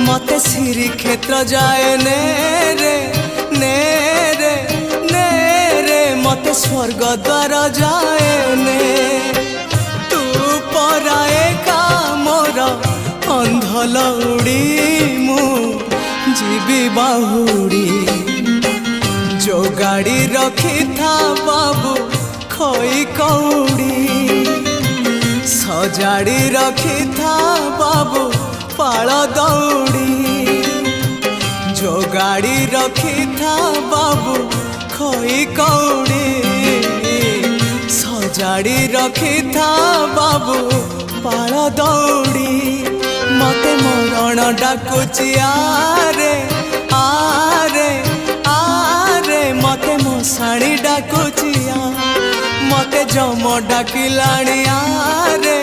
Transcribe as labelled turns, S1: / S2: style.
S1: मते श्री क्षेत्र जाए ने रे ने रे ने रे मते स्वर्ग द्वार जाए ने तू पराए का मोर अंधलौड़ी मु जीवी बाहुड़ी जो गाड़ी रखी था बाबू खोई कौड़ी सजाड़ी रखी था बाबू पाल दौड़ी जो गाड़ी रखी था बाबू खोई कौड़ी सजाड़ी रखी था बाबू पाल दौड़ी मते मरण डाकुची आरे आरे आरे मते मशाणी डाकुची मते जम डाकिलाणी आरे